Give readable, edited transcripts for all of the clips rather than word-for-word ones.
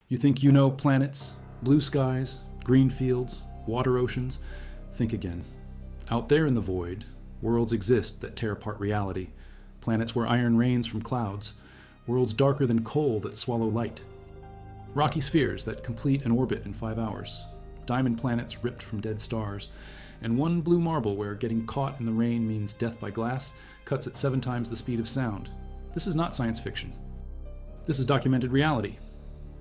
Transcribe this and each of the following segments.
You think you know planets, blue skies, green fields, water oceans? Think again. Out there in the void, worlds exist that tear apart reality. Planets where iron rains from clouds. Worlds darker than coal that swallow light. Rocky spheres that complete an orbit in 5 hours. Diamond planets ripped from dead stars. And one blue marble where getting caught in the rain means death by glass cuts at 7 times the speed of sound. This is not science fiction. This is documented reality.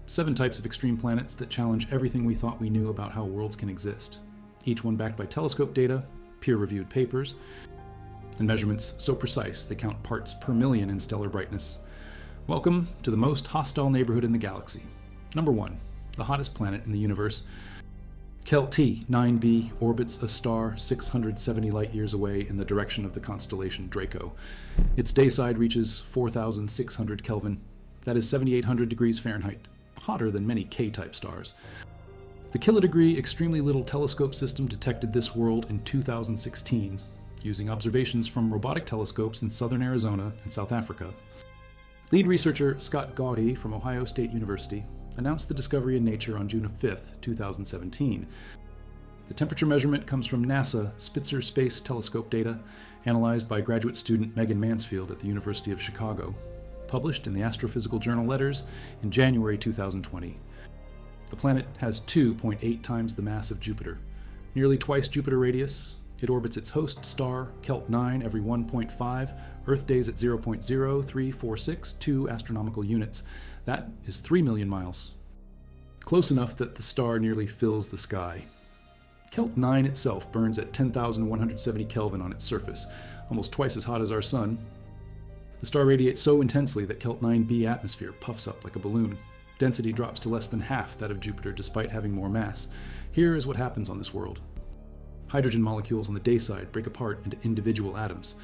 7 types of extreme planets that challenge everything we thought we knew about how worlds can exist. Each one backed by telescope data, peer-reviewed papers, and measurements so precise they count parts per million in stellar brightness. Welcome to the most hostile neighborhood in the galaxy. Number 1, the hottest planet in the universe. Kel-T 9b orbits a star 670 light-years away in the direction of the constellation Draco. Its dayside reaches 4,600 Kelvin. That is 7,800 degrees Fahrenheit, hotter than many K-type stars. The kilodegree Extremely Little Telescope system detected this world in 2016, using observations from robotic telescopes in southern Arizona and South Africa. Lead researcher Scott Gaudy from Ohio State University announced the discovery in Nature on June 5, 2017. The temperature measurement comes from NASA Spitzer Space Telescope data, analyzed by graduate student Megan Mansfield at the University of Chicago, published in the Astrophysical journal Letters in January 2020. The planet has 2.8 times the mass of Jupiter, nearly twice Jupiter radius. It orbits its host star, Kelt-9, every 1.5 Earth days at 0.03462 astronomical units. That is 3 million miles. Close enough that the star nearly fills the sky. Kelt-9 itself burns at 10,170 Kelvin on its surface, almost twice as hot as our Sun. The star radiates so intensely that Kelt-9b atmosphere puffs up like a balloon. Density drops to less than half that of Jupiter despite having more mass. Here is what happens on this world. Hydrogen molecules on the day side break apart into individual atoms.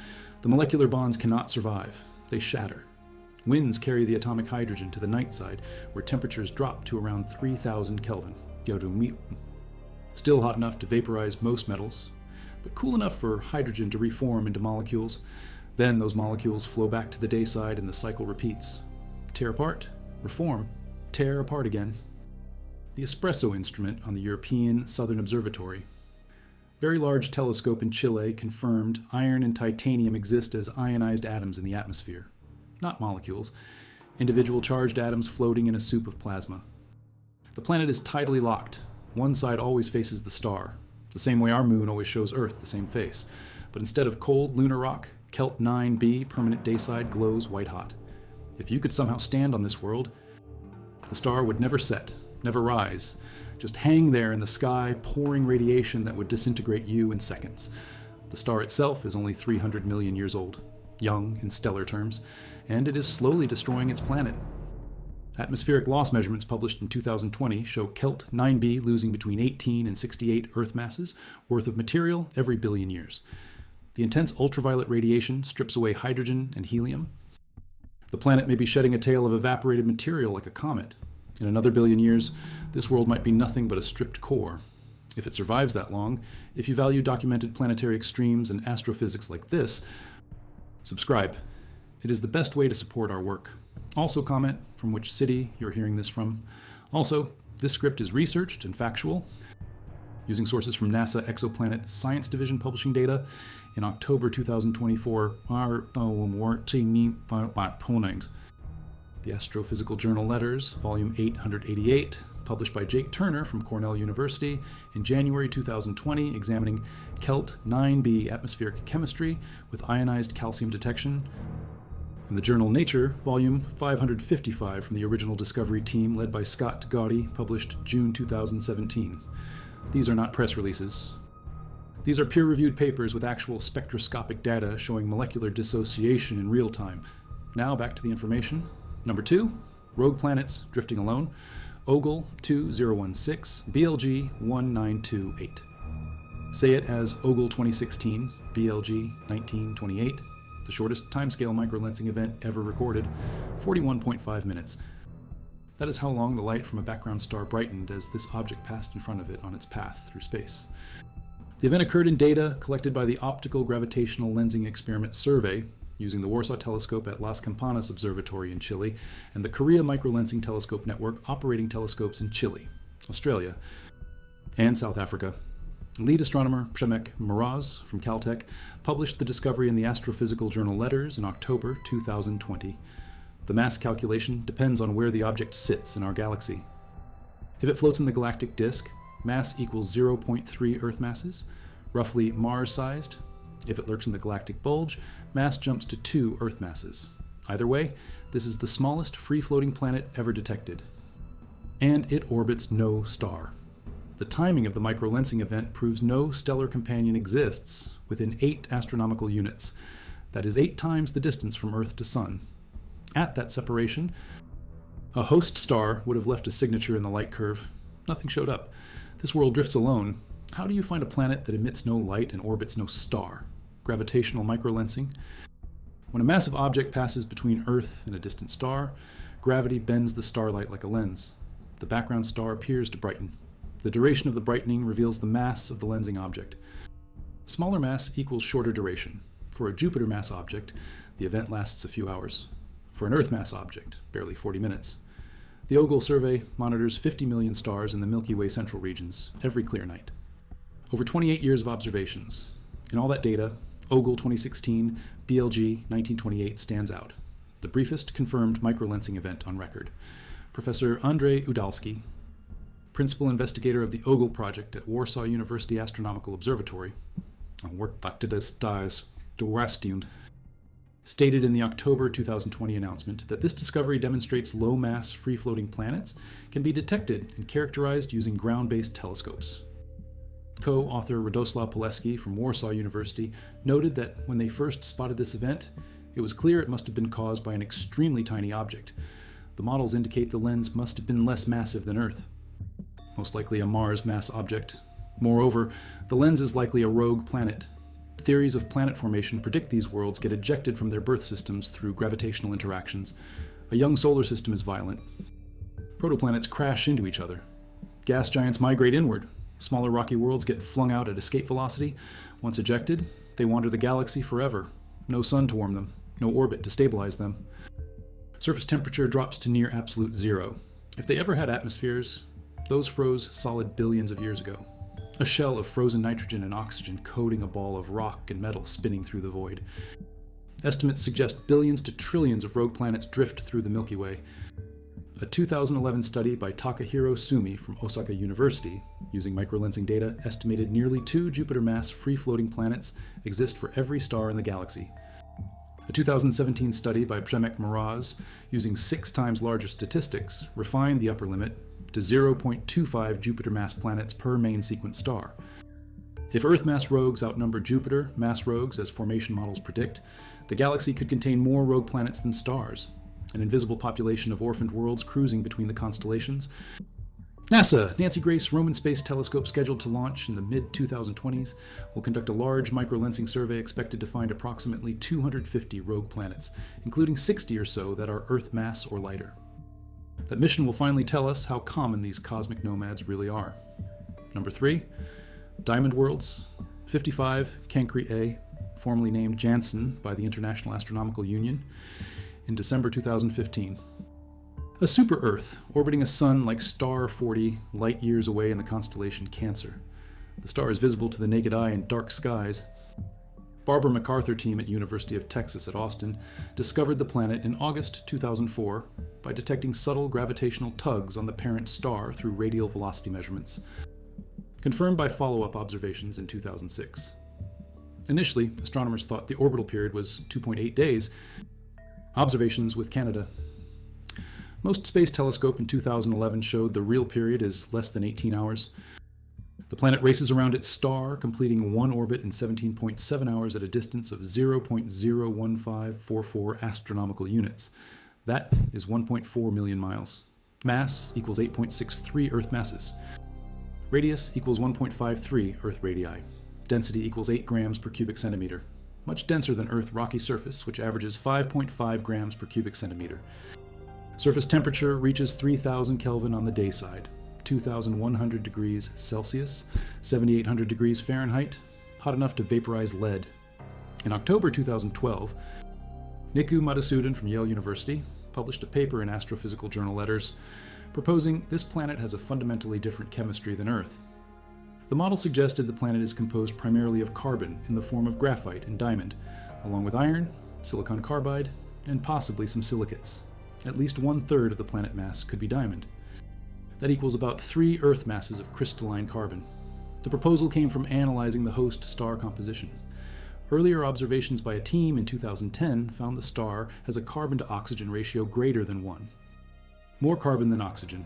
The molecular bonds cannot survive. They shatter. Winds carry the atomic hydrogen to the night side, where temperatures drop to around 3,000 Kelvin. Still hot enough to vaporize most metals, but cool enough for hydrogen to reform into molecules. Then those molecules flow back to the day side and the cycle repeats. Tear apart, reform, tear apart again. The espresso instrument on the European Southern Observatory. Very large telescope in Chile confirmed iron and titanium exist as ionized atoms in the atmosphere. Not molecules, individual charged atoms floating in a soup of plasma. The planet is tidally locked. One side always faces the star, the same way our moon always shows Earth the same face. But instead of cold lunar rock, Kelt-9b permanent dayside glows white hot. If you could somehow stand on this world, the star would never set, never rise, just hang there in the sky, pouring radiation that would disintegrate you in seconds. The star itself is only 300 million years old, young in stellar terms, and it is slowly destroying its planet. Atmospheric loss measurements published in 2020 show Kelt-9b losing between 18 and 68 Earth masses worth of material every billion years. The intense ultraviolet radiation strips away hydrogen and helium. The planet may be shedding a tail of evaporated material like a comet. In another billion years, this world might be nothing but a stripped core. If it survives that long, if you value documented planetary extremes and astrophysics like this, subscribe. It is the best way to support our work. Also comment from which city you're hearing this from. Also, this script is researched and factual, using sources from NASA Exoplanet Science Division publishing data in October 2024. The Astrophysical Journal Letters, Volume 888, published by Jake Turner from Cornell University in January 2020, examining Kelt-9b atmospheric chemistry with ionized calcium detection. And the journal Nature, Volume 555 from the original discovery team led by Scott Gaudy, published June 2017. These are not press releases. These are peer-reviewed papers with actual spectroscopic data showing molecular dissociation in real time. Now back to the information. Number 2, rogue planets drifting alone. Ogle 2016, BLG 1928. Say it as Ogle 2016, BLG 1928. The shortest timescale microlensing event ever recorded, 41.5 minutes. That is how long the light from a background star brightened as this object passed in front of it on its path through space. The event occurred in data collected by the Optical Gravitational Lensing Experiment Survey, using the Warsaw Telescope at Las Campanas Observatory in Chile and the Korea Microlensing Telescope Network operating telescopes in Chile, Australia, and South Africa. Lead astronomer Przemek Mroz from Caltech published the discovery in the Astrophysical journal Letters in October 2020. The mass calculation depends on where the object sits in our galaxy. If it floats in the galactic disk, mass equals 0.3 Earth masses, roughly Mars-sized. If it lurks in the galactic bulge, mass jumps to 2 Earth masses. Either way, this is the smallest free-floating planet ever detected. And it orbits no star. The timing of the microlensing event proves no stellar companion exists within 8 astronomical units. That is 8 times the distance from Earth to Sun. At that separation, a host star would have left a signature in the light curve. Nothing showed up. This world drifts alone. How do you find a planet that emits no light and orbits no star? Gravitational microlensing? When a massive object passes between Earth and a distant star, gravity bends the starlight like a lens. The background star appears to brighten. The duration of the brightening reveals the mass of the lensing object. Smaller mass equals shorter duration. For a Jupiter mass object, the event lasts a few hours. For an Earth mass object, barely 40 minutes. The OGLE survey monitors 50 million stars in the Milky Way central regions every clear night. Over 28 years of observations. In all that data, OGLE 2016, BLG 1928 stands out. The briefest confirmed microlensing event on record. Professor Andrzej Udalski, principal investigator of the OGLE project at Warsaw University Astronomical Observatory, stated in the October 2020 announcement that this discovery demonstrates low-mass, free-floating planets can be detected and characterized using ground-based telescopes. Co-author Radoslaw Pilecki from Warsaw University noted that when they first spotted this event, it was clear it must have been caused by an extremely tiny object. The models indicate the lens must have been less massive than Earth, most likely a Mars mass object. Moreover, the lens is likely a rogue planet. Theories of planet formation predict these worlds get ejected from their birth systems through gravitational interactions. A young solar system is violent. Protoplanets crash into each other. Gas giants migrate inward. Smaller rocky worlds get flung out at escape velocity. Once ejected, they wander the galaxy forever. No sun to warm them, no orbit to stabilize them. Surface temperature drops to near absolute zero. If they ever had atmospheres, those froze solid billions of years ago. A shell of frozen nitrogen and oxygen coating a ball of rock and metal spinning through the void. Estimates suggest billions to trillions of rogue planets drift through the Milky Way. A 2011 study by Takahiro Sumi from Osaka University, using microlensing data, estimated nearly 2 Jupiter-mass free-floating planets exist for every star in the galaxy. A 2017 study by Przemek Mroz, using 6 times larger statistics, refined the upper limit to 0.25 Jupiter-mass planets per main sequence star. If Earth mass rogues outnumber Jupiter mass rogues as formation models predict, the galaxy could contain more rogue planets than stars, an invisible population of orphaned worlds cruising between the constellations. NASA, Nancy Grace Roman Space Telescope scheduled to launch in the mid-2020s, will conduct a large microlensing survey expected to find approximately 250 rogue planets, including 60 or so that are Earth mass or lighter. That mission will finally tell us how common these cosmic nomads really are. Number 3, Diamond Worlds, 55 Cancri A, formerly named Janssen by the International Astronomical Union, in December 2015. A super-Earth, orbiting a sun like star 40 light-years away in the constellation Cancer. The star is visible to the naked eye in dark skies. Barbara MacArthur team at University of Texas at Austin discovered the planet in August 2004 by detecting subtle gravitational tugs on the parent star through radial velocity measurements, confirmed by follow-up observations in 2006. Initially, astronomers thought the orbital period was 2.8 days. Observations with Canada. Most space telescope in 2011 showed the real period is less than 18 hours. The planet races around its star, completing one orbit in 17.7 hours at a distance of 0.01544 astronomical units. That is 1.4 million miles. Mass equals 8.63 Earth masses. Radius equals 1.53 Earth radii. Density equals 8 grams per cubic centimeter. Much denser than Earth's rocky surface, which averages 5.5 grams per cubic centimeter. Surface temperature reaches 3,000 Kelvin on the day side, 2,100 degrees Celsius, 7,800 degrees Fahrenheit, hot enough to vaporize lead. In October 2012, Niku Madhusudan from Yale University published a paper in Astrophysical Journal Letters proposing this planet has a fundamentally different chemistry than Earth. The model suggested the planet is composed primarily of carbon in the form of graphite and diamond, along with iron, silicon carbide, and possibly some silicates. At least 1/3 of the planet mass could be diamond. That equals about 3 Earth masses of crystalline carbon. The proposal came from analyzing the host star composition. Earlier observations by a team in 2010 found the star has a carbon-to-oxygen ratio greater than 1. More carbon than oxygen.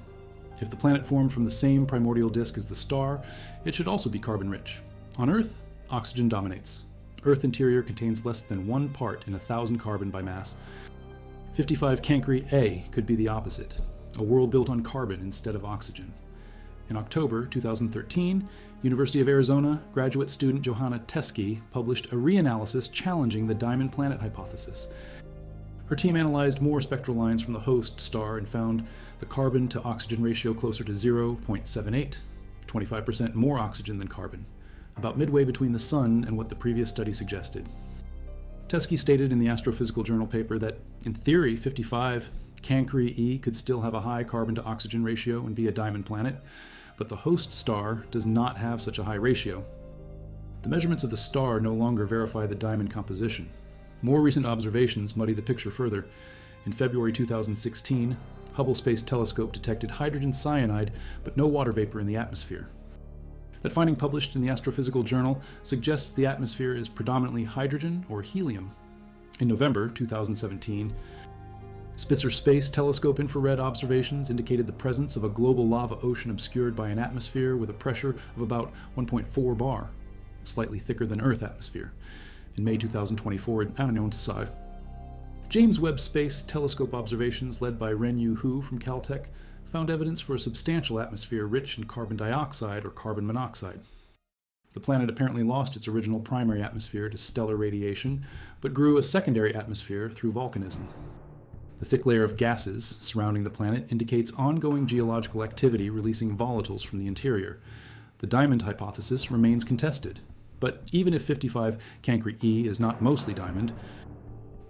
If the planet formed from the same primordial disk as the star, it should also be carbon-rich. On Earth, oxygen dominates. Earth interior contains less than 1 part in 1,000 carbon by mass. 55 Cancri A could be the opposite, a world built on carbon instead of oxygen. In October 2013, University of Arizona graduate student Johanna Teskey published a reanalysis challenging the diamond planet hypothesis. Her team analyzed more spectral lines from the host star and found the carbon-to-oxygen ratio closer to 0.78, 25% more oxygen than carbon, about midway between the Sun and what the previous study suggested. Teskey stated in the Astrophysical Journal paper that, in theory, 55 Cancri E could still have a high carbon-to-oxygen ratio and be a diamond planet, but the host star does not have such a high ratio. The measurements of the star no longer verify the diamond composition. More recent observations muddy the picture further. In February 2016, Hubble Space Telescope detected hydrogen cyanide, but no water vapor in the atmosphere. That finding, published in the Astrophysical Journal, suggests the atmosphere is predominantly hydrogen or helium. In November 2017, Spitzer Space Telescope infrared observations indicated the presence of a global lava ocean obscured by an atmosphere with a pressure of about 1.4 bar, slightly thicker than Earth atmosphere. In May 2024, James Webb Space Telescope observations led by Renyu Hu from Caltech found evidence for a substantial atmosphere rich in carbon dioxide or carbon monoxide. The planet apparently lost its original primary atmosphere to stellar radiation, but grew a secondary atmosphere through volcanism. The thick layer of gases surrounding the planet indicates ongoing geological activity releasing volatiles from the interior. The diamond hypothesis remains contested. But even if 55 Cancri E is not mostly diamond,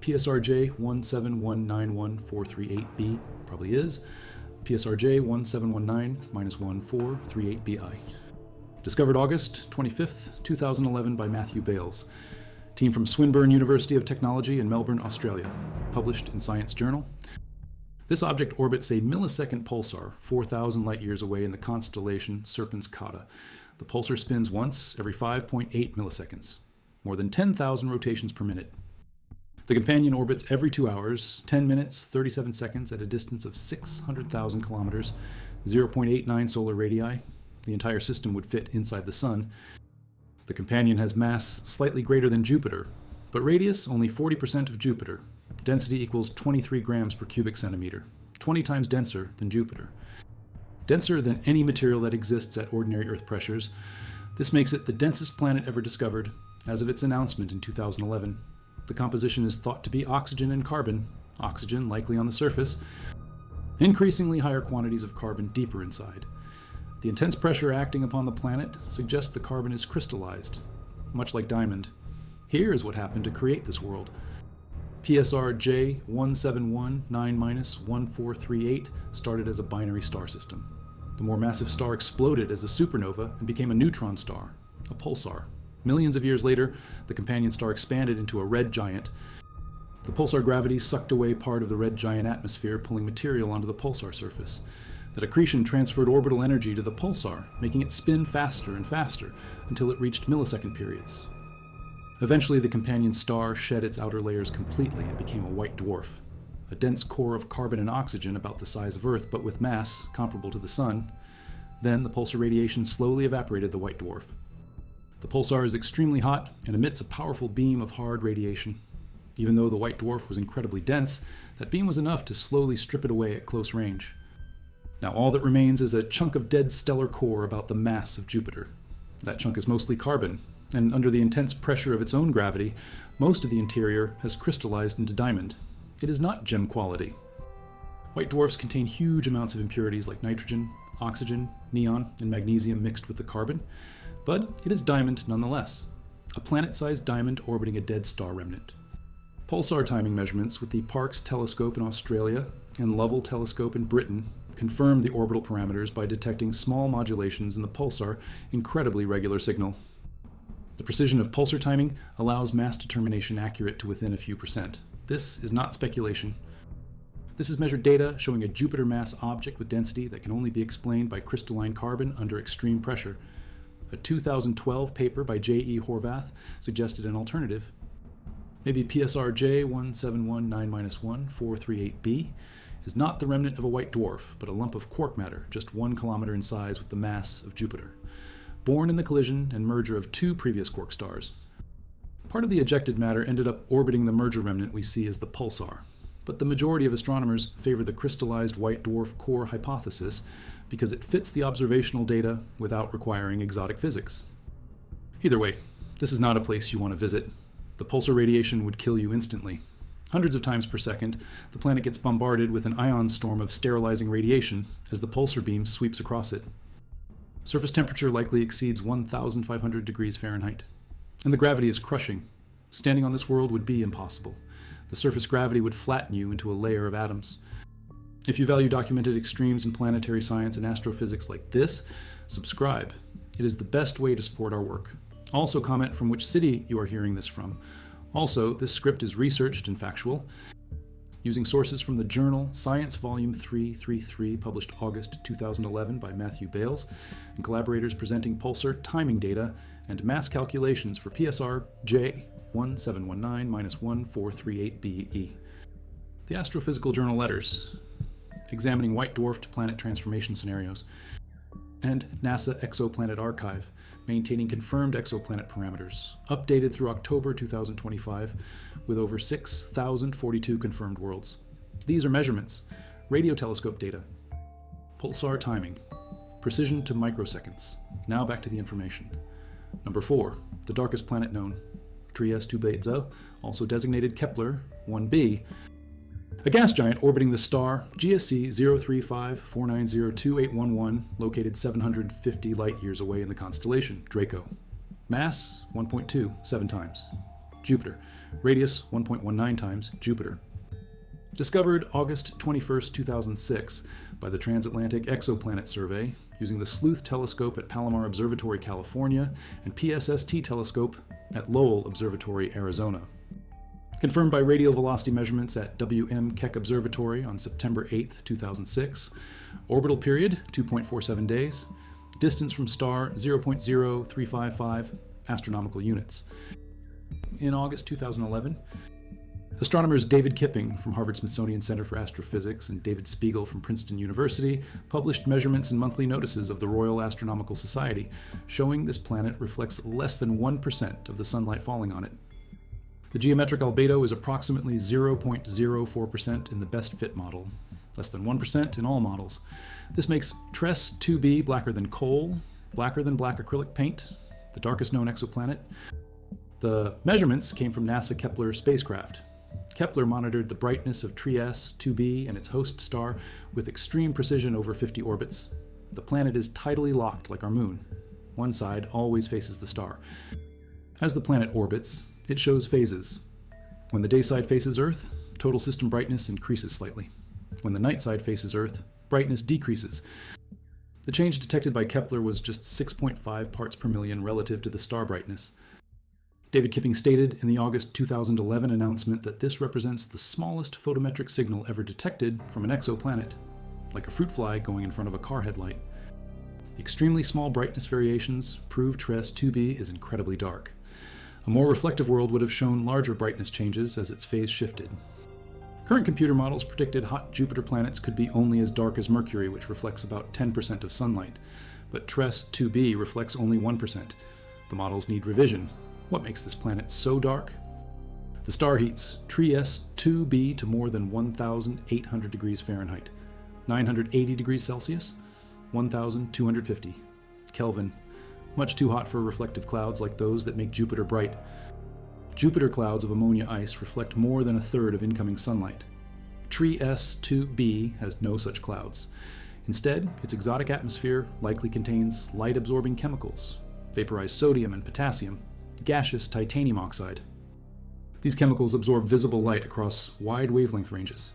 PSRJ 171914338b probably is, PSRJ 1719-1438bi. Discovered August 25, 2011 by Matthew Bales. Team from Swinburne University of Technology in Melbourne, Australia. Published in Science Journal. This object orbits a millisecond pulsar 4,000 light-years away in the constellation Serpens Cauda. The pulsar spins once every 5.8 milliseconds, more than 10,000 rotations per minute. The companion orbits every 2 hours, 10 minutes, 37 seconds at a distance of 600,000 kilometers, 0.89 solar radii. The entire system would fit inside the Sun. The companion has mass slightly greater than Jupiter, but radius only 40% of Jupiter. Density equals 23 grams per cubic centimeter, 20 times denser than Jupiter. Denser than any material that exists at ordinary Earth pressures. This makes it the densest planet ever discovered, as of its announcement in 2011. The composition is thought to be oxygen and carbon, oxygen likely on the surface, increasingly higher quantities of carbon deeper inside. The intense pressure acting upon the planet suggests the carbon is crystallized, much like diamond. Here is what happened to create this world. PSR J1719-1438 started as a binary star system. The more massive star exploded as a supernova and became a neutron star, a pulsar. Millions of years later, the companion star expanded into a red giant. The pulsar gravity sucked away part of the red giant atmosphere, pulling material onto the pulsar surface. That accretion transferred orbital energy to the pulsar, making it spin faster and faster until it reached millisecond periods. Eventually, the companion star shed its outer layers completely and became a white dwarf, a dense core of carbon and oxygen about the size of Earth but with mass comparable to the Sun. Then the pulsar radiation slowly evaporated the white dwarf. The pulsar is extremely hot and emits a powerful beam of hard radiation. Even though the white dwarf was incredibly dense, that beam was enough to slowly strip it away at close range. Now all that remains is a chunk of dead stellar core about the mass of Jupiter. That chunk is mostly carbon, and under the intense pressure of its own gravity, most of the interior has crystallized into diamond. It is not gem quality. White dwarfs contain huge amounts of impurities like nitrogen, oxygen, neon, and magnesium mixed with the carbon, but it is diamond nonetheless, a planet-sized diamond orbiting a dead star remnant. Pulsar timing measurements with the Parkes telescope in Australia and Lovell telescope in Britain confirmed the orbital parameters by detecting small modulations in the pulsar incredibly regular signal. The precision of pulsar timing allows mass determination accurate to within a few percent. This is not speculation. This is measured data showing a Jupiter mass object with density that can only be explained by crystalline carbon under extreme pressure. A 2012 paper by J.E. Horvath suggested an alternative. Maybe PSR J1719-1438b is not the remnant of a white dwarf, but a lump of quark matter just 1 kilometer in size with the mass of Jupiter, born in the collision and merger of 2 previous quark stars. Part of the ejected matter ended up orbiting the merger remnant we see as the pulsar, but the majority of astronomers favor the crystallized white dwarf core hypothesis because it fits the observational data without requiring exotic physics. Either way, this is not a place you want to visit. The pulsar radiation would kill you instantly. Hundreds of times per second, the planet gets bombarded with an ion storm of sterilizing radiation as the pulsar beam sweeps across it. Surface temperature likely exceeds 1,500 degrees Fahrenheit. And the gravity is crushing. Standing on this world would be impossible. The surface gravity would flatten you into a layer of atoms. If you value documented extremes in planetary science and astrophysics like this, subscribe. It is the best way to support our work. Also comment from which city you are hearing this from. Also, this script is researched and factual, using sources from the journal Science Volume 333, published August 2011 by Matthew Bales, and collaborators presenting pulsar timing data and mass calculations for PSR J1719-1438be. The Astrophysical Journal Letters, examining white dwarf to planet transformation scenarios, and NASA Exoplanet Archive, maintaining confirmed exoplanet parameters, updated through October 2025, with over 6,042 confirmed worlds. These are measurements, radio telescope data, pulsar timing, precision to microseconds. Now back to the information. Number 4, the darkest planet known, Trieste 2b, also designated Kepler 1b, a gas giant orbiting the star GSC 03549028811, located 750 light-years away in the constellation Draco. Mass 1.2, 7 times. Jupiter. Radius 1.19 times Jupiter. Discovered August 21, 2006 by the Transatlantic Exoplanet Survey using the Sleuth Telescope at Palomar Observatory, California, and PSST Telescope at Lowell Observatory, Arizona. Confirmed by radial velocity measurements at W.M. Keck Observatory on September 8, 2006. Orbital period, 2.47 days. Distance from star, 0.0355 astronomical units. In August 2011, astronomers David Kipping from Harvard-Smithsonian Center for Astrophysics and David Spiegel from Princeton University published measurements and monthly notices of the Royal Astronomical Society, showing this planet reflects less than 1% of the sunlight falling on it. The geometric albedo is approximately 0.04% in the best fit model, less than 1% in all models. This makes TRES 2b blacker than coal, blacker than black acrylic paint, the darkest known exoplanet. The measurements came from NASA Kepler spacecraft. Kepler monitored the brightness of Trieste 2b and its host star with extreme precision over 50 orbits. The planet is tidally locked like our moon. One side always faces the star. As the planet orbits, it shows phases. When the day side faces Earth, total system brightness increases slightly. When the night side faces Earth, brightness decreases. The change detected by Kepler was just 6.5 parts per million relative to the star brightness. David Kipping stated in the August 2011 announcement that this represents the smallest photometric signal ever detected from an exoplanet, like a fruit fly going in front of a car headlight. The extremely small brightness variations prove TRES 2b is incredibly dark. A more reflective world would have shown larger brightness changes as its phase shifted. Current computer models predicted hot Jupiter planets could be only as dark as Mercury, which reflects about 10% of sunlight, but TRES 2b reflects only 1%. The models need revision. What makes this planet so dark? The star heats Trieste 2b to more than 1,800 degrees Fahrenheit, 980 degrees Celsius, 1,250 Kelvin. Much too hot for reflective clouds like those that make Jupiter bright. Jupiter clouds of ammonia ice reflect more than a third of incoming sunlight. Trieste 2b has no such clouds. Instead, its exotic atmosphere likely contains light-absorbing chemicals, vaporized sodium and potassium, gaseous titanium oxide. These chemicals absorb visible light across wide wavelength ranges.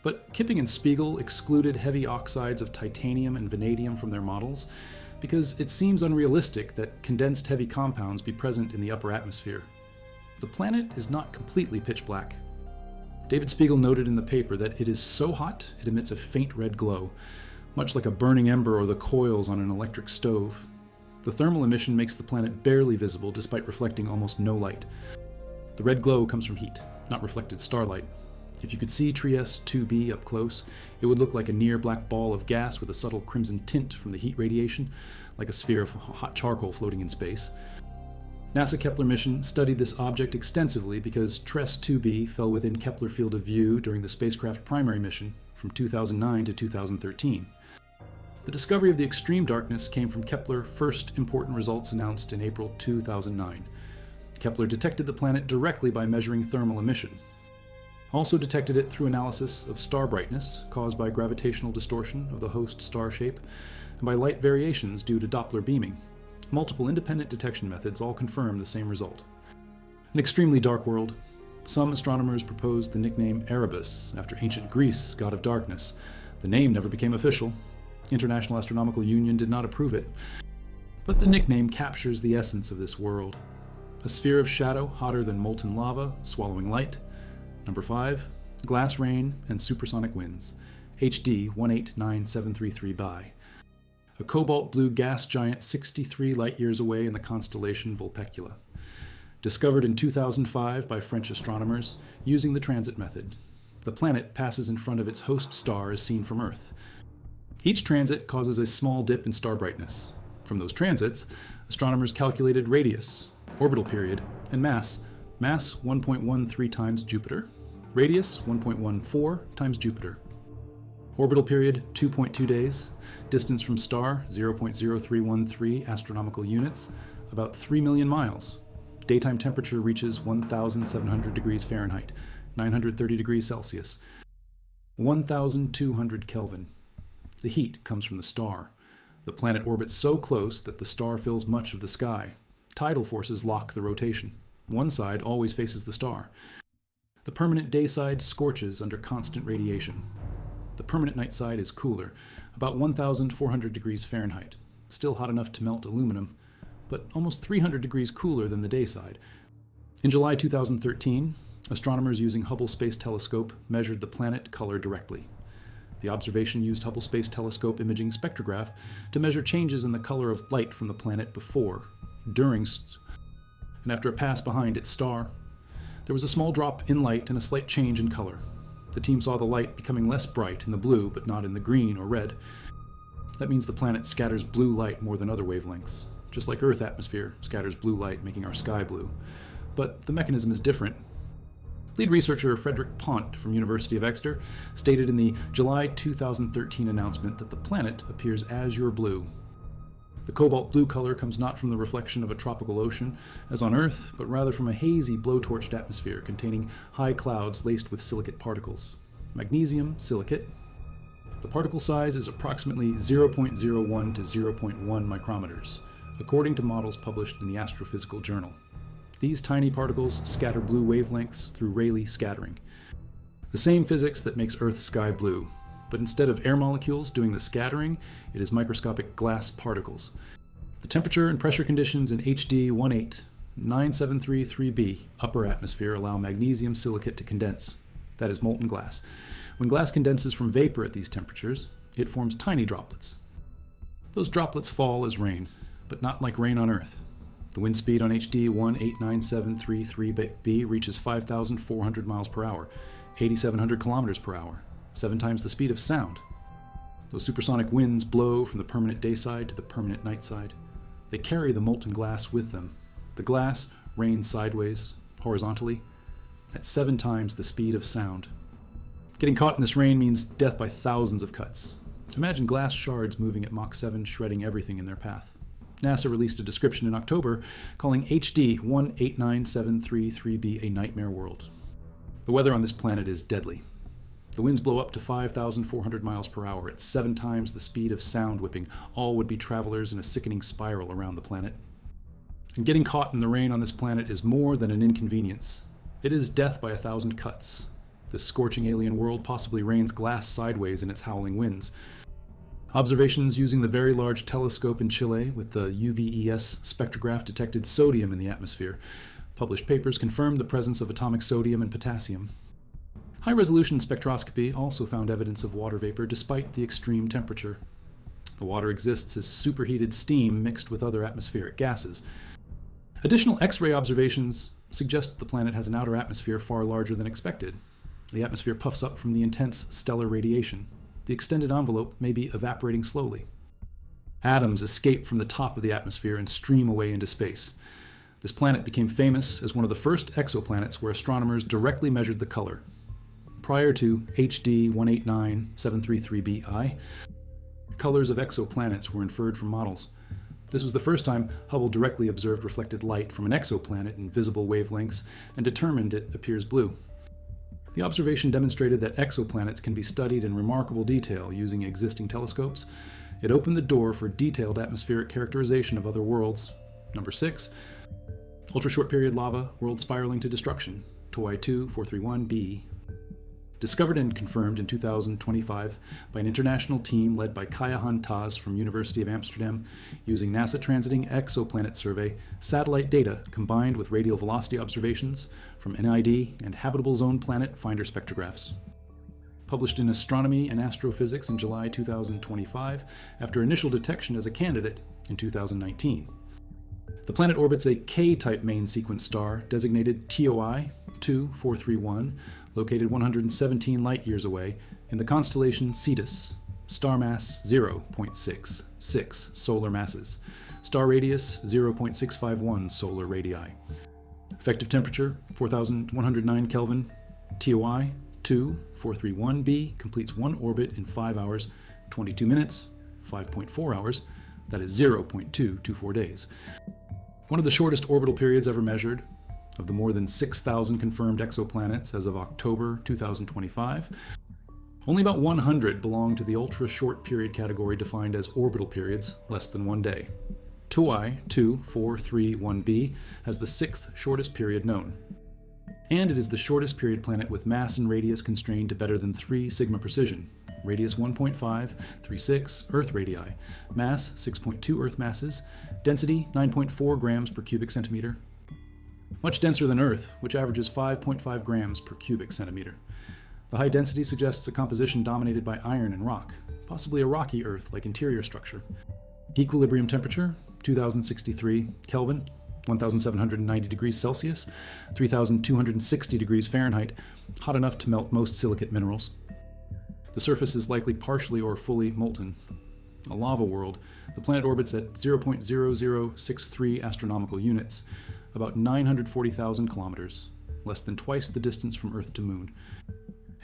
But Kipping and Spiegel excluded heavy oxides of titanium and vanadium from their models because it seems unrealistic that condensed heavy compounds be present in the upper atmosphere. The planet is not completely pitch black. David Spiegel noted in the paper that it is so hot it emits a faint red glow, much like a burning ember or the coils on an electric stove. The thermal emission makes the planet barely visible despite reflecting almost no light. The red glow comes from heat, not reflected starlight. If you could see Trieste 2b up close, it would look like a near black ball of gas with a subtle crimson tint from the heat radiation, like a sphere of hot charcoal floating in space. NASA Kepler mission studied this object extensively because Trieste 2b fell within Kepler field of view during the spacecraft primary mission from 2009 to 2013. The discovery of the extreme darkness came from Kepler first important results announced in April 2009. Kepler detected the planet directly by measuring thermal emission. Also detected it through analysis of star brightness caused by gravitational distortion of the host star shape and by light variations due to Doppler beaming. Multiple independent detection methods all confirm the same result. An extremely dark world. Some astronomers proposed the nickname Erebus after ancient Greece, god of darkness. The name never became official. International Astronomical Union did not approve it. But the nickname captures the essence of this world. A sphere of shadow hotter than molten lava, swallowing light. Number 5, glass rain and supersonic winds, HD 189733 by. A cobalt blue gas giant 63 light-years away in the constellation Vulpecula. Discovered in 2005 by French astronomers using the transit method. The planet passes in front of its host star as seen from Earth. Each transit causes a small dip in star brightness. From those transits, astronomers calculated radius, orbital period, and mass. Mass 1.13 times Jupiter. Radius 1.14 times Jupiter. Orbital period 2.2 days. Distance from star 0.0313 astronomical units, about 3 million miles. Daytime temperature reaches 1,700 degrees Fahrenheit, 930 degrees Celsius. 1,200 Kelvin. The heat comes from the star. The planet orbits so close that the star fills much of the sky. Tidal forces lock the rotation. One side always faces the star. The permanent day side scorches under constant radiation. The permanent night side is cooler, about 1,400 degrees Fahrenheit, still hot enough to melt aluminum, but almost 300 degrees cooler than the day side. In July 2013, astronomers using Hubble Space Telescope measured the planet color directly. The observation used Hubble Space Telescope imaging spectrograph to measure changes in the color of light from the planet before, during, and after a pass behind its star. There was a small drop in light and a slight change in color. The team saw the light becoming less bright in the blue, but not in the green or red. That means the planet scatters blue light more than other wavelengths, just like Earth atmosphere scatters blue light, making our sky blue. But the mechanism is different. Lead researcher Frederick Pont from University of Exeter stated in the July 2013 announcement that the planet appears azure blue. The cobalt blue color comes not from the reflection of a tropical ocean, as on Earth, but rather from a hazy blowtorched atmosphere containing high clouds laced with silicate particles. Magnesium silicate. The particle size is approximately 0.01 to 0.1 micrometers, according to models published in the Astrophysical journal. These tiny particles scatter blue wavelengths through Rayleigh scattering. The same physics that makes Earth's sky blue. But instead of air molecules doing the scattering, it is microscopic glass particles. The temperature and pressure conditions in HD 189733b upper atmosphere allow magnesium silicate to condense. That is molten glass. When glass condenses from vapor at these temperatures, it forms tiny droplets. Those droplets fall as rain, but not like rain on Earth. The wind speed on HD 189733b reaches 5,400 miles per hour, 8,700 kilometers per hour. 7 times the speed of sound. Those supersonic winds blow from the permanent day side to the permanent night side. They carry the molten glass with them. The glass rains sideways, horizontally, at 7 times the speed of sound. Getting caught in this rain means death by thousands of cuts. Imagine glass shards moving at Mach 7, shredding everything in their path. NASA released a description in October calling HD 189733b a nightmare world. The weather on this planet is deadly. The winds blow up to 5,400 miles per hour at 7 times the speed of sound whipping all would-be travelers in a sickening spiral around the planet. And getting caught in the rain on this planet is more than an inconvenience. It is death by 1,000 cuts. This scorching alien world possibly rains glass sideways in its howling winds. Observations using the Very Large Telescope in Chile with the UVES spectrograph detected sodium in the atmosphere. Published papers confirmed the presence of atomic sodium and potassium. High-resolution spectroscopy also found evidence of water vapor despite the extreme temperature. The water exists as superheated steam mixed with other atmospheric gases. Additional X-ray observations suggest the planet has an outer atmosphere far larger than expected. The atmosphere puffs up from the intense stellar radiation. The extended envelope may be evaporating slowly. Atoms escape from the top of the atmosphere and stream away into space. This planet became famous as one of the first exoplanets where astronomers directly measured the color. Prior to HD 189733bi, colors of exoplanets were inferred from models. This was the first time Hubble directly observed reflected light from an exoplanet in visible wavelengths and determined it appears blue. The observation demonstrated that exoplanets can be studied in remarkable detail using existing telescopes. It opened the door for detailed atmospheric characterization of other worlds. Number 6. Ultra-short period lava, world spiraling to destruction, TOI 2431b. Discovered and confirmed in 2025 by an international team led by Kayahan Taz from University of Amsterdam using NASA Transiting Exoplanet Survey, satellite data combined with radial velocity observations from NID and habitable zone planet finder spectrographs. Published in Astronomy and Astrophysics in July 2025 after initial detection as a candidate in 2019. The planet orbits a K-type main sequence star designated TOI 2431, located 117 light-years away in the constellation Cetus, star mass 0.66 solar masses, star radius 0.651 solar radii. Effective temperature 4,109 Kelvin. TOI 2431b completes one orbit in 5 hours, 22 minutes, 5.4 hours, that is 0.224 days. One of the shortest orbital periods ever measured. Of the more than 6,000 confirmed exoplanets as of October 2025, only about 100 belong to the ultra-short period category defined as orbital periods, less than 1 day. TOI 2431b has the 6th shortest period known. And it is the shortest period planet with mass and radius constrained to better than 3 sigma precision. Radius 1.536 Earth radii, mass 6.2 Earth masses, density 9.4 grams per cubic centimeter. Much denser than Earth, which averages 5.5 grams per cubic centimeter. The high density suggests a composition dominated by iron and rock, possibly a rocky Earth-like interior structure. Equilibrium temperature, 2063 Kelvin, 1,790 degrees Celsius, 3,260 degrees Fahrenheit, hot enough to melt most silicate minerals. The surface is likely partially or fully molten. A lava world, the planet orbits at 0.0063 astronomical units, about 940,000 kilometers, less than twice the distance from Earth to Moon.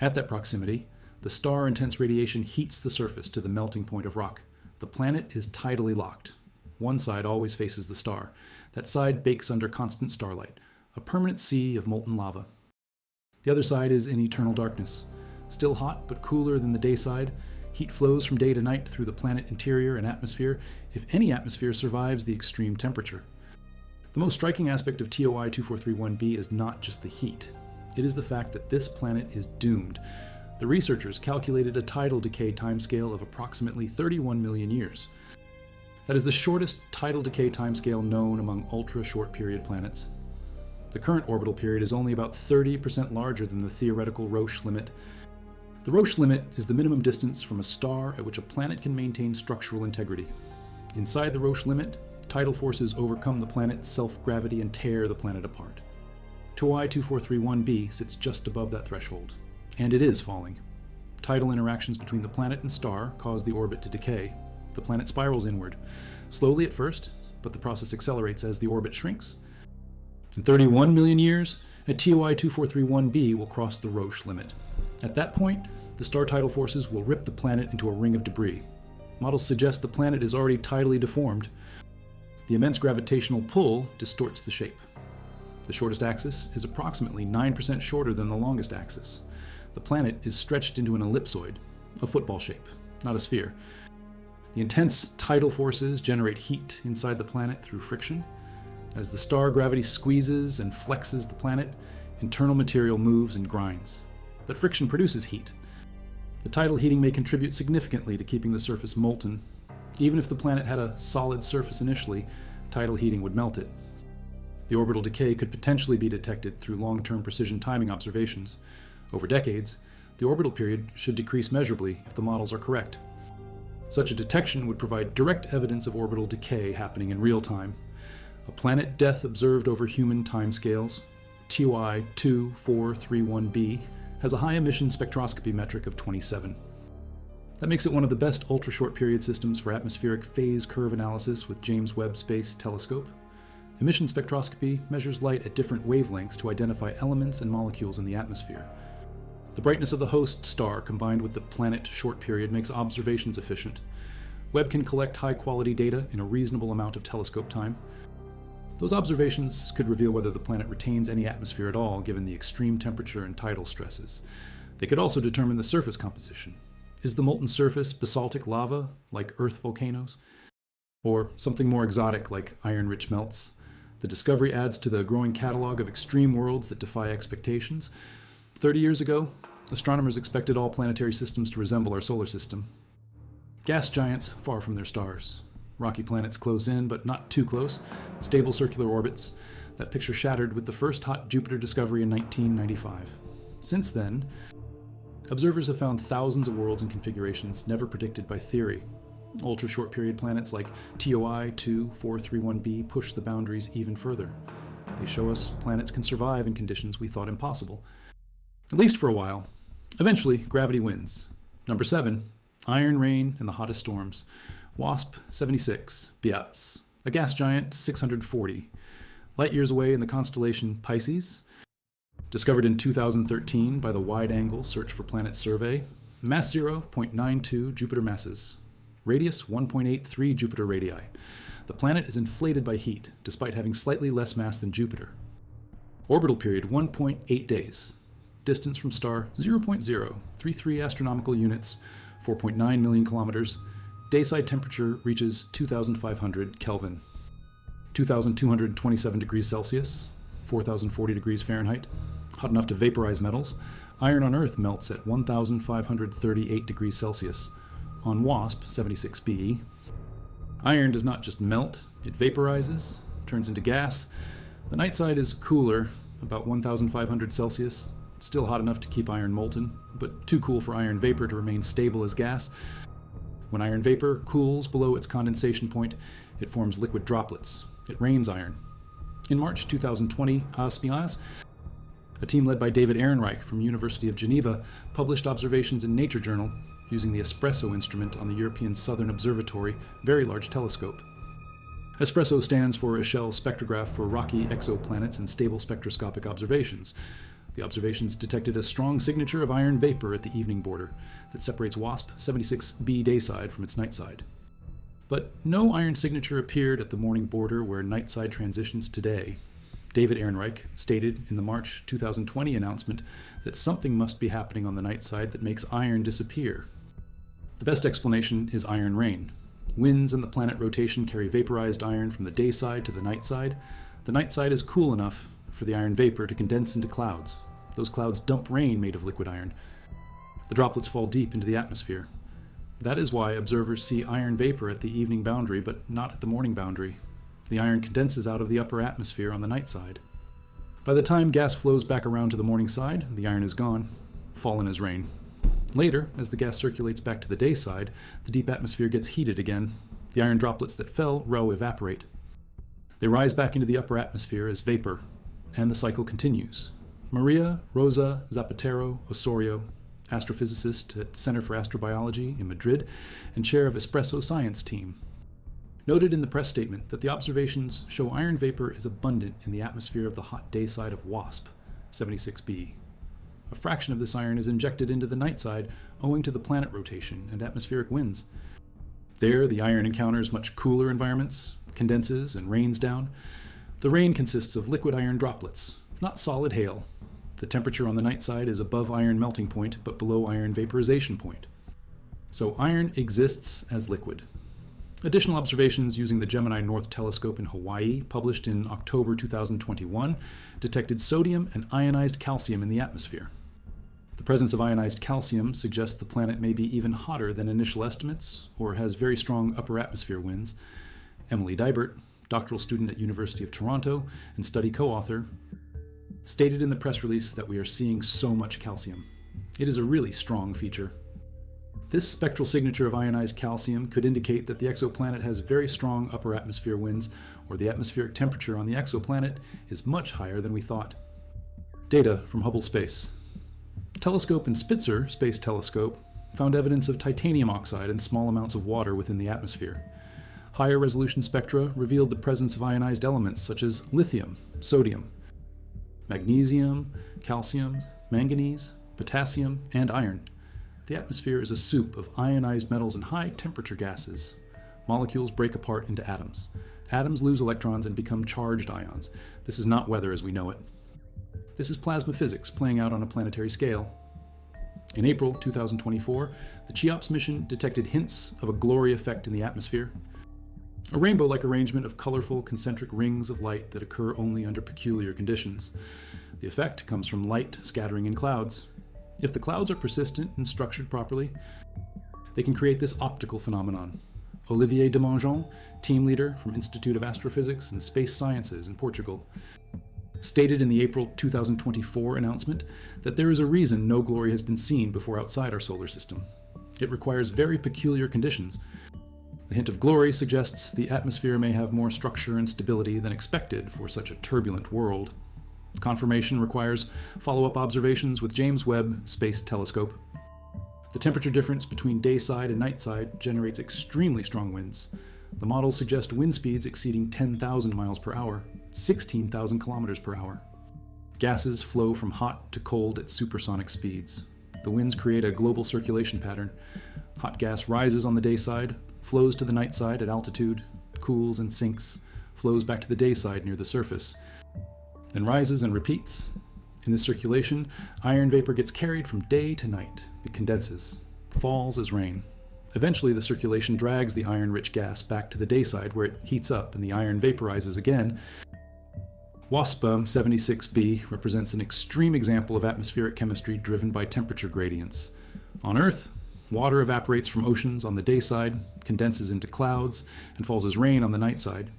At that proximity, the star-intense radiation heats the surface to the melting point of rock. The planet is tidally locked. One side always faces the star. That side bakes under constant starlight, a permanent sea of molten lava. The other side is in eternal darkness. Still hot, but cooler than the day side, heat flows from day to night through the planet interior and atmosphere, if any atmosphere survives the extreme temperature. The most striking aspect of TOI 2431b is not just the heat. It is the fact that this planet is doomed. The researchers calculated a tidal decay timescale of approximately 31 million years. That is the shortest tidal decay timescale known among ultra-short period planets. The current orbital period is only about 30% larger than the theoretical Roche limit. The Roche limit is the minimum distance from a star at which a planet can maintain structural integrity. Inside the Roche limit, tidal forces overcome the planet's self-gravity and tear the planet apart. TOI 2431b sits just above that threshold, and it is falling. Tidal interactions between the planet and star cause the orbit to decay. The planet spirals inward, slowly at first, but the process accelerates as the orbit shrinks. In 31 million years, a TOI 2431b will cross the Roche limit. At that point, the star tidal forces will rip the planet into a ring of debris. Models suggest the planet is already tidally deformed. The immense gravitational pull distorts the shape. The shortest axis is approximately 9% shorter than the longest axis. The planet is stretched into an ellipsoid, a football shape, not a sphere. The intense tidal forces generate heat inside the planet through friction. As the star gravity squeezes and flexes the planet, internal material moves and grinds. That friction produces heat. The tidal heating may contribute significantly to keeping the surface molten. Even if the planet had a solid surface initially, tidal heating would melt it. The orbital decay could potentially be detected through long-term precision timing observations. Over decades, the orbital period should decrease measurably if the models are correct. Such a detection would provide direct evidence of orbital decay happening in real time. A planet death observed over human timescales, TOI 2431b, has a high emission spectroscopy metric of 27. That makes it one of the best ultra-short period systems for atmospheric phase curve analysis with James Webb Space Telescope. Emission spectroscopy measures light at different wavelengths to identify elements and molecules in the atmosphere. The brightness of the host star combined with the planet short period makes observations efficient. Webb can collect high-quality data in a reasonable amount of telescope time. Those observations could reveal whether the planet retains any atmosphere at all given the extreme temperature and tidal stresses. They could also determine the surface composition. Is the molten surface basaltic lava, like Earth volcanoes? Or something more exotic, like iron-rich melts? The discovery adds to the growing catalog of extreme worlds that defy expectations. 30 years ago, astronomers expected all planetary systems to resemble our solar system. Gas giants far from their stars. Rocky planets close in, but not too close. Stable circular orbits. That picture shattered with the first hot Jupiter discovery in 1995. Since then, observers have found thousands of worlds and configurations never predicted by theory. Ultra-short period planets like TOI 2431b push the boundaries even further. They show us planets can survive in conditions we thought impossible. At least for a while. Eventually, gravity wins. Number 7, iron rain and the hottest storms. WASP 76, Biats, a gas giant 640, light years away in the constellation Pisces. Discovered in 2013 by the Wide-Angle Search for Planets survey. Mass 0.92 Jupiter masses. Radius 1.83 Jupiter radii. The planet is inflated by heat, despite having slightly less mass than Jupiter. Orbital period 1.8 days. Distance from star 0.033 astronomical units, 4.9 million kilometers. Dayside temperature reaches 2,500 Kelvin, 2,227 degrees Celsius, 4,040 degrees Fahrenheit, hot enough to vaporize metals. Iron on Earth melts at 1,538 degrees Celsius. On WASP 76b, iron does not just melt, it vaporizes, turns into gas. The night side is cooler, about 1,500 Celsius, still hot enough to keep iron molten, but too cool for iron vapor to remain stable as gas. When iron vapor cools below its condensation point, it forms liquid droplets. It rains iron. In March 2020, a team led by David Ehrenreich from University of Geneva published observations in Nature Journal using the ESPRESSO instrument on the European Southern Observatory Very Large Telescope. ESPRESSO stands for Echelle Spectrograph for Rocky Exoplanets and Stable Spectroscopic Observations. The observations detected a strong signature of iron vapor at the evening border that separates WASP 76b dayside from its nightside. But no iron signature appeared at the morning border where nightside transitions today. David Ehrenreich stated in the March 2020 announcement that something must be happening on the nightside that makes iron disappear. The best explanation is iron rain. Winds and the planet rotation carry vaporized iron from the dayside to the nightside. The nightside is cool enough for the iron vapor to condense into clouds. Those clouds dump rain made of liquid iron. The droplets fall deep into the atmosphere. That is why observers see iron vapor at the evening boundary, but not at the morning boundary. The iron condenses out of the upper atmosphere on the night side. By the time gas flows back around to the morning side, the iron is gone, fallen as rain. Later, as the gas circulates back to the day side, the deep atmosphere gets heated again. The iron droplets that fell evaporate. They rise back into the upper atmosphere as vapor, and the cycle continues. Maria Rosa Zapatero Osorio, astrophysicist at Center for Astrobiology in Madrid and chair of ESPRESSO science team, noted in the press statement that the observations show iron vapor is abundant in the atmosphere of the hot day side of WASP 76b. A fraction of this iron is injected into the night side owing to the planet rotation and atmospheric winds. There, the iron encounters much cooler environments, condenses, and rains down. The rain consists of liquid iron droplets, not solid hail. The temperature on the night side is above iron melting point, but below iron vaporization point. So iron exists as liquid. Additional observations using the Gemini North Telescope in Hawaii, published in October 2021, detected sodium and ionized calcium in the atmosphere. The presence of ionized calcium suggests the planet may be even hotter than initial estimates, or has very strong upper atmosphere winds. Emily Dybert, doctoral student at University of Toronto and study co-author, stated in the press release that we are seeing so much calcium. It is a really strong feature. This spectral signature of ionized calcium could indicate that the exoplanet has very strong upper atmosphere winds, or the atmospheric temperature on the exoplanet is much higher than we thought. Data from Hubble Space. Telescope and Spitzer Space Telescope found evidence of titanium oxide and small amounts of water within the atmosphere. Higher resolution spectra revealed the presence of ionized elements such as lithium, sodium, magnesium, calcium, manganese, potassium, and iron. The atmosphere is a soup of ionized metals and high-temperature gases. Molecules break apart into atoms. Atoms lose electrons and become charged ions. This is not weather as we know it. This is plasma physics playing out on a planetary scale. In April 2024, the CHEOPS mission detected hints of a glory effect in the atmosphere, a rainbow-like arrangement of colorful concentric rings of light that occur only under peculiar conditions. The effect comes from light scattering in clouds. If the clouds are persistent and structured properly, they can create this optical phenomenon. Olivier Demangeon, team leader from Institute of Astrophysics and Space Sciences in Portugal, stated in the April 2024 announcement that there is a reason no glory has been seen before outside our solar system. It requires very peculiar conditions. The hint of glory suggests the atmosphere may have more structure and stability than expected for such a turbulent world. Confirmation requires follow-up observations with James Webb Space Telescope. The temperature difference between dayside and nightside generates extremely strong winds. The models suggest wind speeds exceeding 10,000 miles per hour, 16,000 kilometers per hour. Gases flow from hot to cold at supersonic speeds. The winds create a global circulation pattern. Hot gas rises on the dayside, flows to the nightside at altitude, cools and sinks, flows back to the dayside near the surface, then rises and repeats. In this circulation, iron vapor gets carried from day to night. It condenses, falls as rain. Eventually, the circulation drags the iron-rich gas back to the dayside, where it heats up and the iron vaporizes again. WASPA 76b represents an extreme example of atmospheric chemistry driven by temperature gradients. On Earth, water evaporates from oceans on the dayside, condenses into clouds, and falls as rain on the nightside.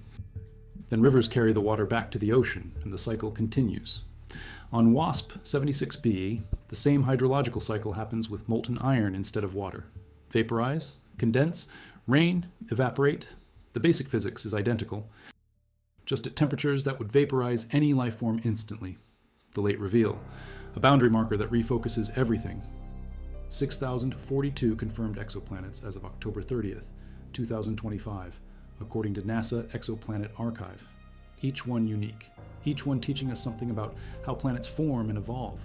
Then rivers carry the water back to the ocean, and the cycle continues. On WASP 76b, the same hydrological cycle happens with molten iron instead of water. Vaporize, condense, rain, evaporate. The basic physics is identical, just at temperatures that would vaporize any life form instantly. The late reveal, a boundary marker that refocuses everything. 6,042 confirmed exoplanets as of October 30th, 2025, according to NASA Exoplanet Archive. Each one unique, each one teaching us something about how planets form and evolve.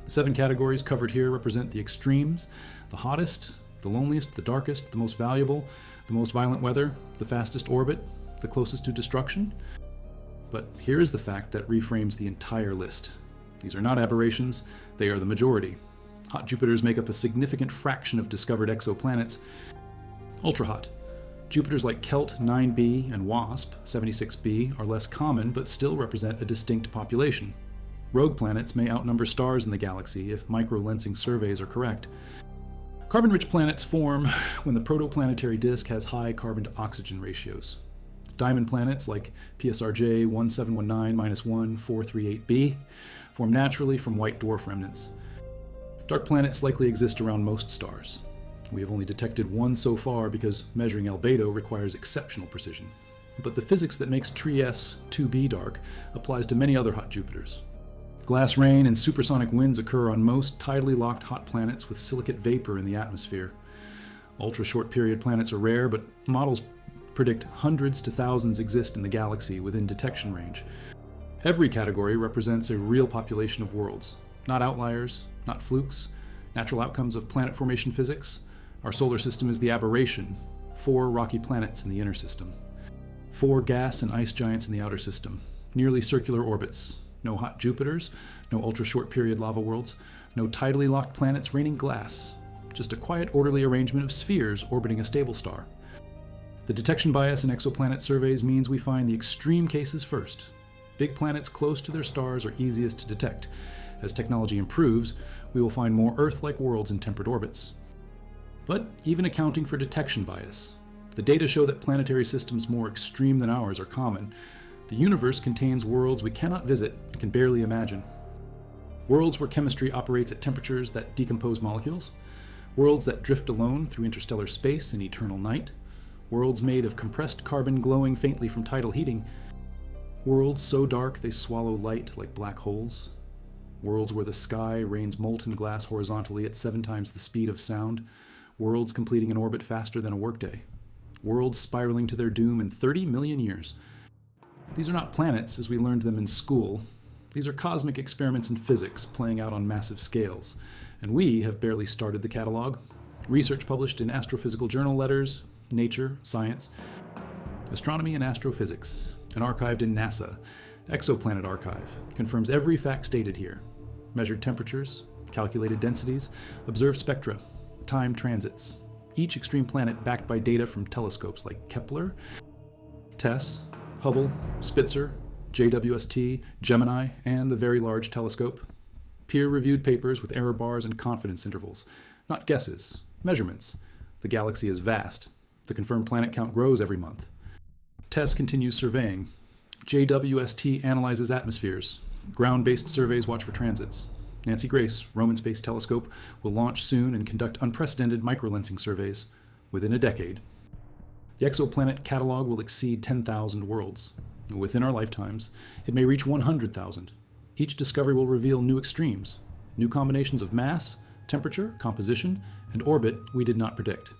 The 7 categories covered here represent the extremes, the hottest, the loneliest, the darkest, the most valuable, the most violent weather, the fastest orbit, the closest to destruction. But here is the fact that reframes the entire list. These are not aberrations, they are the majority. Hot Jupiters make up a significant fraction of discovered exoplanets. Ultra-hot. Jupiters like Kelt 9b and WASP 76b are less common but still represent a distinct population. Rogue planets may outnumber stars in the galaxy if microlensing surveys are correct. Carbon-rich planets form when the protoplanetary disk has high carbon-to-oxygen ratios. Diamond planets like PSRJ 1719-1438b form naturally from white dwarf remnants. Dark planets likely exist around most stars. We have only detected one so far because measuring albedo requires exceptional precision. But the physics that makes TRIES 2b dark applies to many other hot Jupiters. Glass rain and supersonic winds occur on most tidally locked hot planets with silicate vapor in the atmosphere. Ultra-short period planets are rare, but models predict hundreds to thousands exist in the galaxy within detection range. Every category represents a real population of worlds, not outliers, not flukes, natural outcomes of planet formation physics. Our solar system is the aberration, 4 rocky planets in the inner system, 4 gas and ice giants in the outer system, nearly circular orbits, no hot Jupiters, no ultra-short period lava worlds, no tidally locked planets raining glass, just a quiet, orderly arrangement of spheres orbiting a stable star. The detection bias in exoplanet surveys means we find the extreme cases first. Big planets close to their stars are easiest to detect. As technology improves, we will find more Earth-like worlds in temperate orbits. But even accounting for detection bias, the data show that planetary systems more extreme than ours are common. The universe contains worlds we cannot visit and can barely imagine. Worlds where chemistry operates at temperatures that decompose molecules. Worlds that drift alone through interstellar space in eternal night. Worlds made of compressed carbon glowing faintly from tidal heating. Worlds so dark they swallow light like black holes. Worlds where the sky rains molten glass horizontally at 7 times the speed of sound. Worlds completing an orbit faster than a workday. Worlds spiraling to their doom in 30 million years. These are not planets as we learned them in school. These are cosmic experiments in physics playing out on massive scales. And we have barely started the catalog. Research published in astrophysical journal letters, Nature, Science, Astronomy and Astrophysics, and archived in NASA, Exoplanet Archive, confirms every fact stated here. Measured temperatures, calculated densities, observed spectra, time transits. Each extreme planet backed by data from telescopes like Kepler, TESS, Hubble, Spitzer, JWST, Gemini, and the Very Large Telescope. Peer-reviewed papers with error bars and confidence intervals. Not guesses, measurements. The galaxy is vast. The confirmed planet count grows every month. TESS continues surveying. JWST analyzes atmospheres. Ground-based surveys watch for transits. Nancy Grace, Roman Space Telescope, will launch soon and conduct unprecedented microlensing surveys within a decade. The exoplanet catalog will exceed 10,000 worlds. Within our lifetimes, it may reach 100,000. Each discovery will reveal new extremes, new combinations of mass, temperature, composition, and orbit we did not predict.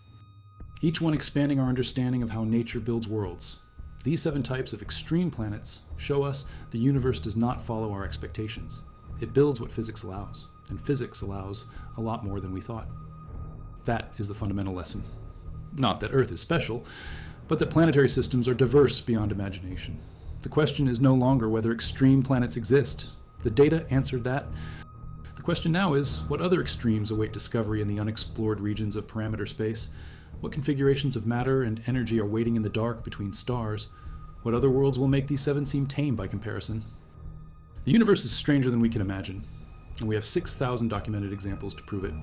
Each one expanding our understanding of how nature builds worlds. These 7 types of extreme planets show us the universe does not follow our expectations. It builds what physics allows, and physics allows a lot more than we thought. That is the fundamental lesson. Not that Earth is special, but that planetary systems are diverse beyond imagination. The question is no longer whether extreme planets exist. The data answered that. The question now is, what other extremes await discovery in the unexplored regions of parameter space? What configurations of matter and energy are waiting in the dark between stars? What other worlds will make these 7 seem tame by comparison? The universe is stranger than we can imagine, and we have 6,000 documented examples to prove it.